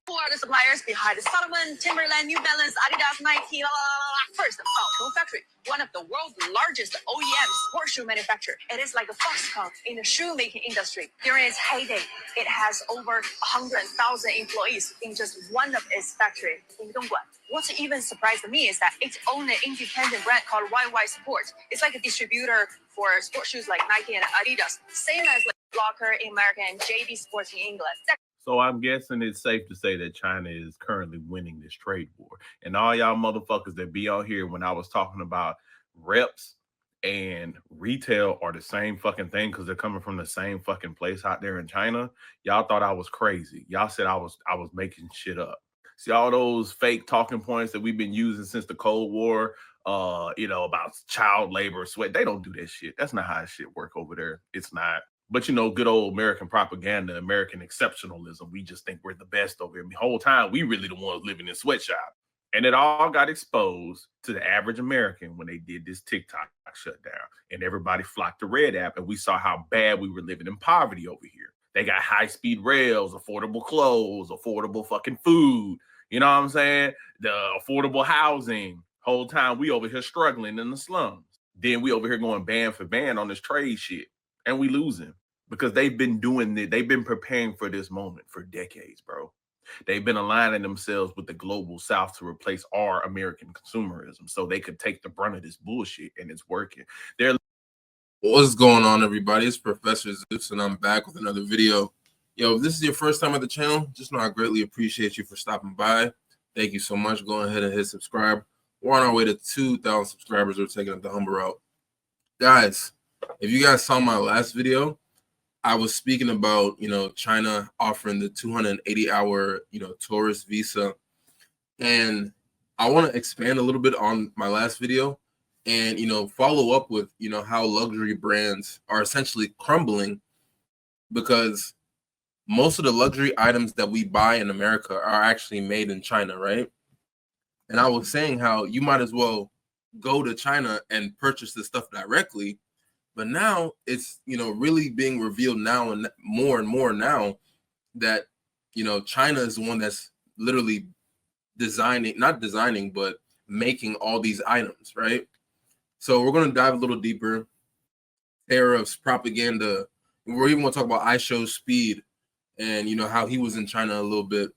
Who are the suppliers behind Salomon, Timberland, New Balance, Adidas, Nike, First, Baozhong Factory, one of the world's largest OEM sports shoe manufacturer. It is like a Foxconn in the shoemaking industry. During its heyday, it has over 100,000 employees in just one of its factories in Dongguan. What even surprised me is that it owns an independent brand called YY Sports. It's like a distributor for sports shoes like Nike and Adidas, same as like Locker in America and JD Sports in England. So I'm guessing it's safe to say that China is currently winning this trade war. And all y'all motherfuckers that be on here when I was talking about reps and retail are the same fucking thing because they're coming from the same fucking place out there in China. Y'all thought I was crazy. Y'all said I was making shit up. See all those fake talking points that we've been using since the Cold War, about child labor, sweat. They don't do that shit. That's not how shit work over there. It's not. But good old American propaganda, American exceptionalism. We just think we're the best over here. The whole time, we really the ones living in sweatshop. And it all got exposed to the average American when they did this TikTok shutdown. And everybody flocked to Red App, and we saw how bad we were living in poverty over here. They got high-speed rails, affordable clothes, affordable fucking food. You know what I'm saying? The affordable housing. Whole time, we over here struggling in the slums. Then we over here going band for band on this trade shit. And we losing because they've been doing it. They've been preparing for this moment for decades, bro. They've been aligning themselves with the global South to replace our American consumerism so they could take the brunt of this bullshit, and it's working. What's going on, everybody? It's Professor Zeus, and I'm back with another video. Yo, if this is your first time at the channel, just know I greatly appreciate you for stopping by. Thank you so much. Go ahead and hit subscribe. We're on our way to 2,000 subscribers. We're taking up the humble route. Guys, if you guys saw my last video, I was speaking about, China offering the 280-hour, tourist visa. And I want to expand a little bit on my last video and, follow up with, how luxury brands are essentially crumbling because most of the luxury items that we buy in America are actually made in China, right? And I was saying how you might as well go to China and purchase this stuff directly. But now it's, really being revealed now and more now that, China is the one that's literally not designing, but making all these items, right? So we're going to dive a little deeper. Tariffs, propaganda. And we're even going to talk about iShowSpeed and, how he was in China a little bit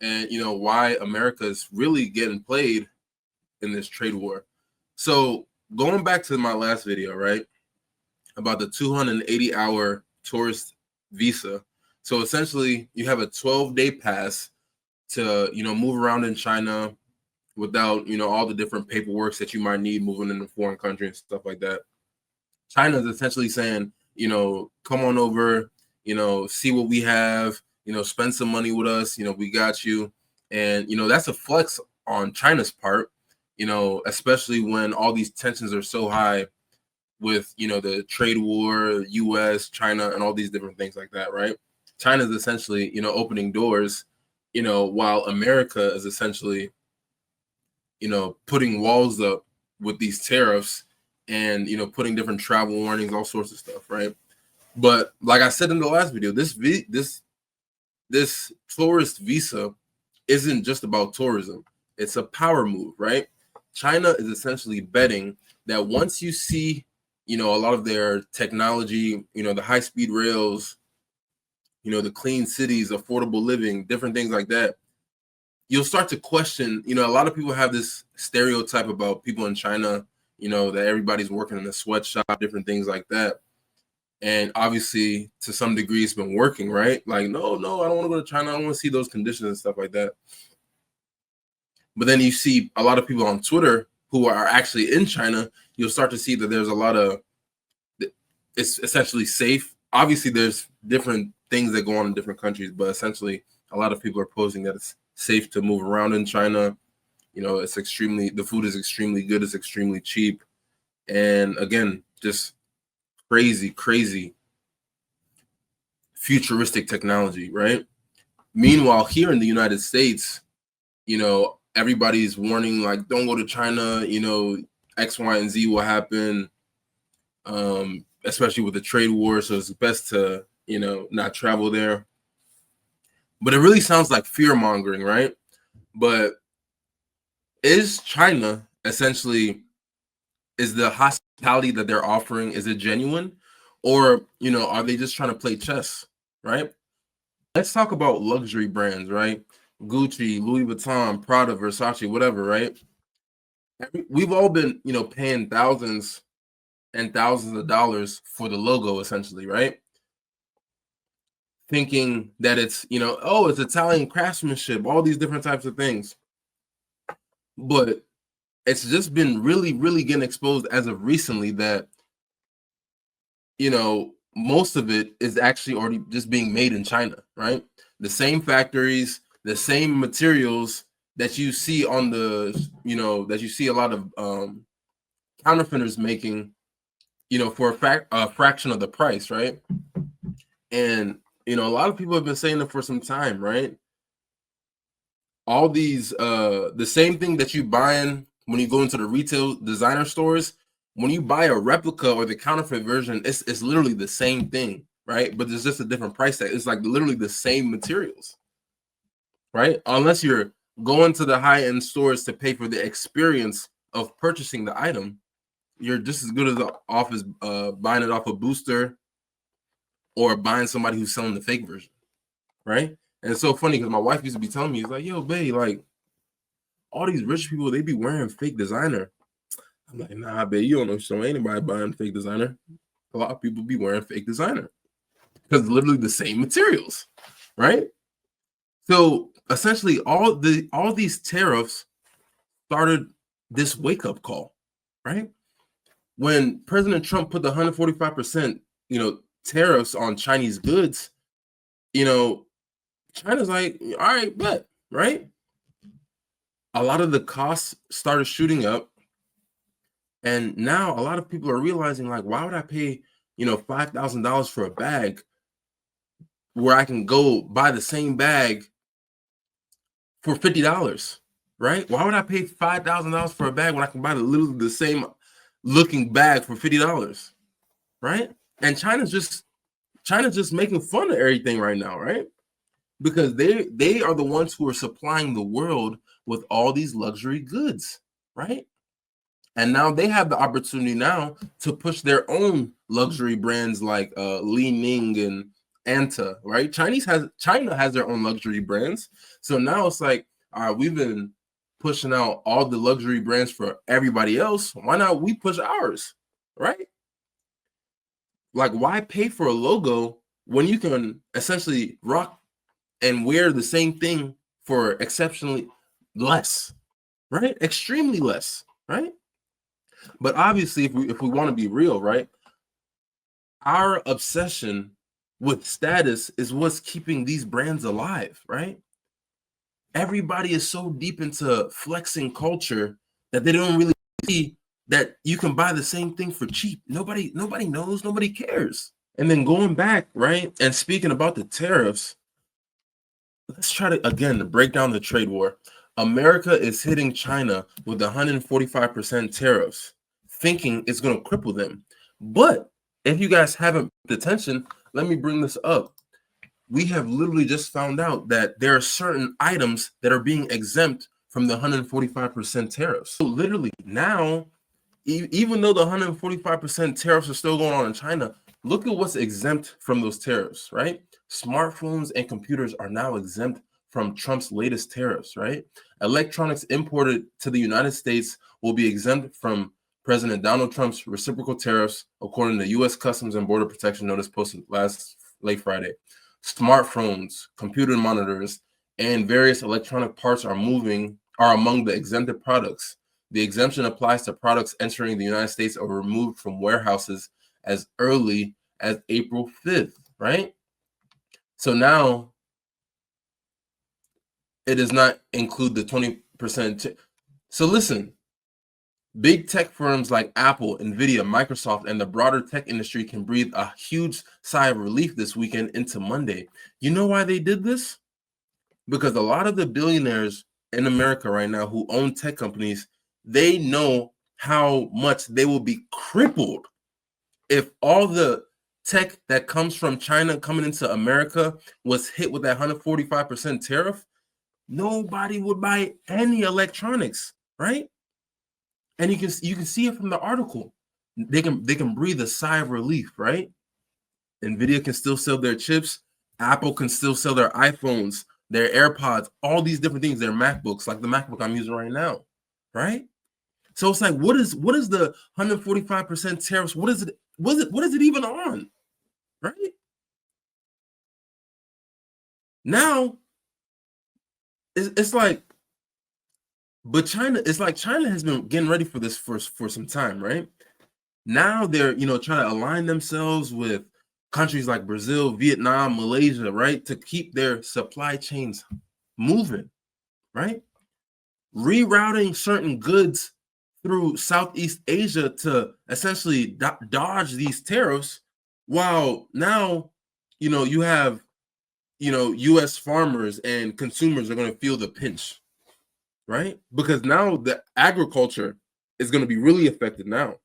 and, why America is really getting played in this trade war. So going back to my last video, right? About the 280-hour tourist visa. So essentially, you have a 12-day pass to, move around in China without, all the different paperwork that you might need moving in a foreign country and stuff like that. China is essentially saying, come on over, see what we have, spend some money with us, we got you. And, that's a flex on China's part, especially when all these tensions are so high with, the trade war, US, China, and all these different things like that, right? China is essentially, opening doors, while America is essentially, putting walls up with these tariffs and, putting different travel warnings, all sorts of stuff, right? But like I said in the last video, this tourist visa isn't just about tourism. It's a power move, right? China is essentially betting that once you see a lot of their technology, the high-speed rails, the clean cities, affordable living, different things like that, you'll start to question, a lot of people have this stereotype about people in China, that everybody's working in a sweatshop, different things like that. And obviously, to some degree, it's been working, right? Like, no, I don't want to go to China. I don't want to see those conditions and stuff like that. But then you see a lot of people on Twitter who are actually in China, you'll start to see that there's a lot of, it's essentially safe. Obviously, there's different things that go on in different countries, but essentially, a lot of people are posting that it's safe to move around in China. The food is extremely good. It's extremely cheap. And again, just crazy futuristic technology, right? Meanwhile, here in the United States, everybody's warning, like, don't go to China, X, Y, and Z will happen, especially with the trade war. So it's best to, not travel there. But it really sounds like fear mongering, right? But is China essentially, is the hospitality that they're offering, is it genuine? Or, are they just trying to play chess, right? Let's talk about luxury brands, right? Gucci, Louis Vuitton, Prada, Versace, whatever, right? We've all been, paying thousands and thousands of dollars for the logo, essentially, right? Thinking that it's, it's Italian craftsmanship, all these different types of things. But it's just been really, really getting exposed as of recently that, most of it is actually already just being made in China, right? The same factories, the same materials that you see on the, that you see a lot of counterfeiters making, for a fraction of the price, right? And, a lot of people have been saying it for some time, right? All these, the same thing that you buying when you go into the retail designer stores, when you buy a replica or the counterfeit version, it's literally the same thing, right? But there's just a different price tag. It's like literally the same materials, right? Unless you're going to the high-end stores to pay for the experience of purchasing the item, you're just as good as off as buying it off a booster or buying somebody who's selling the fake version, right? And it's so funny because my wife used to be telling me, it's like, yo, babe, like all these rich people, they be wearing fake designer. I'm like, nah, babe, you don't know, so anybody buying fake designer. A lot of people be wearing fake designer because literally the same materials, right? So essentially, all these tariffs started this wake up call, right? When President Trump put the 145%, tariffs on Chinese goods, China's like, all right, bet, right? A lot of the costs started shooting up. And now a lot of people are realizing, like, why would I pay, $5,000 for a bag where I can go buy the same bag for $50, right? Why would I pay $5,000 for a bag when I can buy literally the same looking bag for $50, right? And China's just making fun of everything right now, right? Because they are the ones who are supplying the world with all these luxury goods, right? And now they have the opportunity now to push their own luxury brands like Li Ning and Anta, right? China has their own luxury brands. So now it's like, all right, we've been pushing out all the luxury brands for everybody else. Why not we push ours, right? Like, why pay for a logo when you can essentially rock and wear the same thing for exceptionally less, right? Extremely less, right? But obviously, if we want to be real, right, our obsession with status is what's keeping these brands alive, right? Everybody is so deep into flexing culture that they don't really see that you can buy the same thing for cheap. Nobody knows, nobody cares. And then going back, right, and speaking about the tariffs, let's try to again break down the trade war. America is hitting China with 145% tariffs, thinking it's going to cripple them. But if you guys haven't paid attention, let me bring this up. We have literally just found out that there are certain items that are being exempt from the 145% tariffs. So literally now, even though the 145% tariffs are still going on in China, look at what's exempt from those tariffs, right? Smartphones and computers are now exempt from Trump's latest tariffs, right? Electronics imported to the United States will be exempt from President Donald Trump's reciprocal tariffs, according to U.S. Customs and Border Protection notice posted late Friday. Smartphones, computer monitors, and various electronic parts are among the exempted products. The exemption applies to products entering the United States or removed from warehouses as early as April 5th, right? So now it does not include the 20%. So listen, big tech firms like Apple, Nvidia, Microsoft, and the broader tech industry can breathe a huge sigh of relief this weekend into Monday. You know why they did this? Because a lot of the billionaires in America right now who own tech companies, they know how much they will be crippled if all the tech that comes from China coming into America was hit with that 145% tariff, nobody would buy any electronics, right? And you can see it from the article. They can breathe a sigh of relief, right? Nvidia can still sell their chips. Apple can still sell their iPhones, their AirPods, all these different things, their MacBooks, like the MacBook I'm using right now, right? So it's like, what is the 145% tariffs? What is it even on? Right? Now it's like, but China, it's like China has been getting ready for this for some time, right? Now they're trying to align themselves with countries like Brazil, Vietnam, Malaysia, right, to keep their supply chains moving, right? Rerouting certain goods through Southeast Asia to essentially dodge these tariffs, while now you have U.S. farmers and consumers are going to feel the pinch, right? Because now the agriculture is going to be really affected now.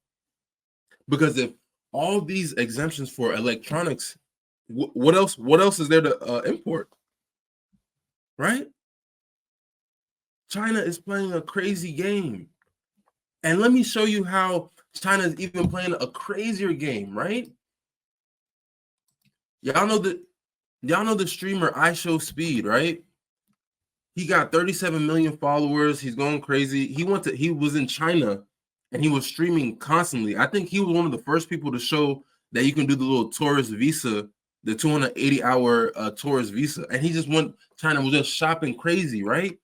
Because if all these exemptions for electronics, what else is there to import, right? China is playing a crazy game. And let me show you how China is even playing a crazier game, right? Y'all know the streamer iShowSpeed, right? He got 37 million followers. He's going crazy. He was in China and he was streaming constantly. I think he was one of the first people to show that you can do the little tourist visa, the 280-hour tourist visa. And he just went China, was just shopping crazy, right?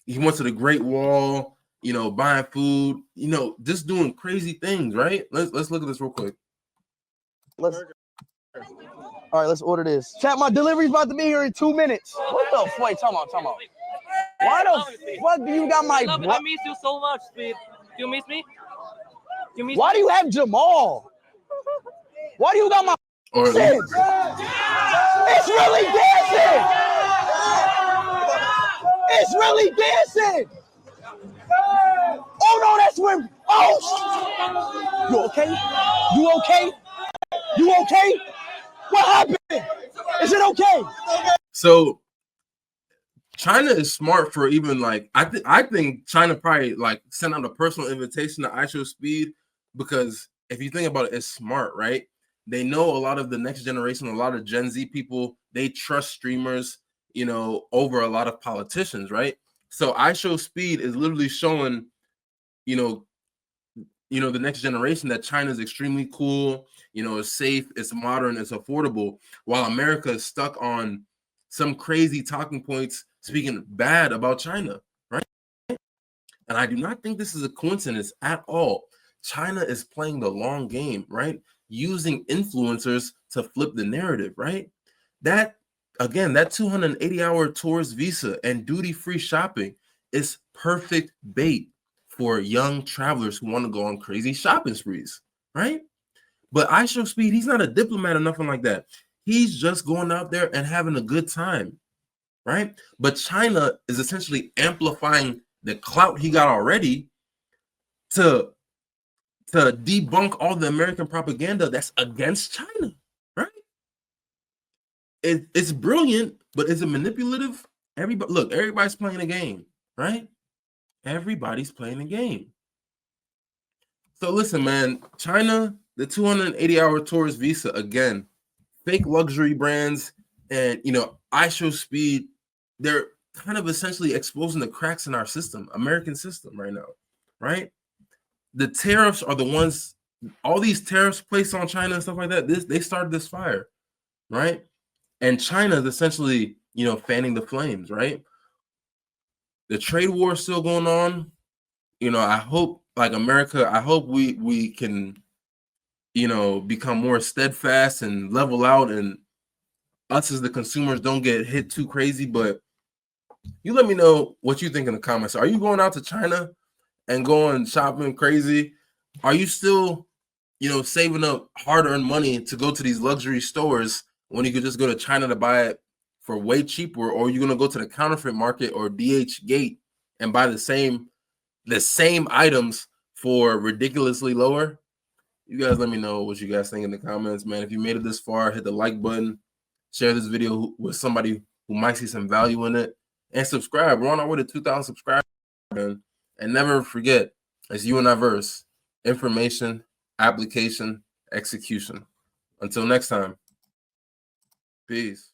He went to the Great Wall, buying food, just doing crazy things, right? Let's look at this real quick. All right, let's order this. Chat, my delivery's about to be here in 2 minutes. What the fuck? Wait, time out. Why the fuck do you got my... I miss you so much, Speed. Do you miss me? Why do you have Jamal? Why do you got my... It's really dancing! It's really dancing! Oh no, that's when... Oh! You okay? You okay? You okay? What happened? Is it okay? So China is smart for even like I think China probably like sent out a personal invitation to iShowSpeed, because if you think about it, it's smart, right? They know a lot of the next generation, a lot of Gen Z people, they trust streamers, over a lot of politicians, right? So iShowSpeed is literally showing, the next generation that China is extremely cool, it's safe, it's modern, it's affordable, while America is stuck on some crazy talking points speaking bad about China, right? And I do not think this is a coincidence at all. China is playing the long game, right? Using influencers to flip the narrative, right? That 280-hour tourist visa and duty-free shopping is perfect bait for young travelers who want to go on crazy shopping sprees, right? But iShowSpeed, he's not a diplomat or nothing like that. He's just going out there and having a good time, right? But China is essentially amplifying the clout he got already to debunk all the American propaganda that's against China, right? It's brilliant, but is it manipulative? Everybody's playing a game, right? Everybody's playing a game. So listen, man, China, the 280-hour tourist visa, again, fake luxury brands, and iShowSpeed, they're kind of essentially exposing the cracks in our system, American system right now, right? The tariffs are the ones, all these tariffs placed on China and stuff like that, they started this fire, right? And China is essentially, fanning the flames, right? The trade war is still going on. I hope, like America, I hope we can, become more steadfast and level out, and us as the consumers don't get hit too crazy. But you let me know what you think in the comments. Are you going out to China and going shopping crazy? Are you still, saving up hard-earned money to go to these luxury stores when you could just go to China to buy it for way cheaper? Or are you going to go to the counterfeit market or DH Gate and buy the same items for ridiculously lower? You guys let me know what you guys think in the comments, man. If you made it this far, hit the like button, share this video with somebody who might see some value in it, and subscribe. We're on our way to 2,000 subscribers, man. And never forget, it's you and I verse. Information, application, execution. Until next time, peace.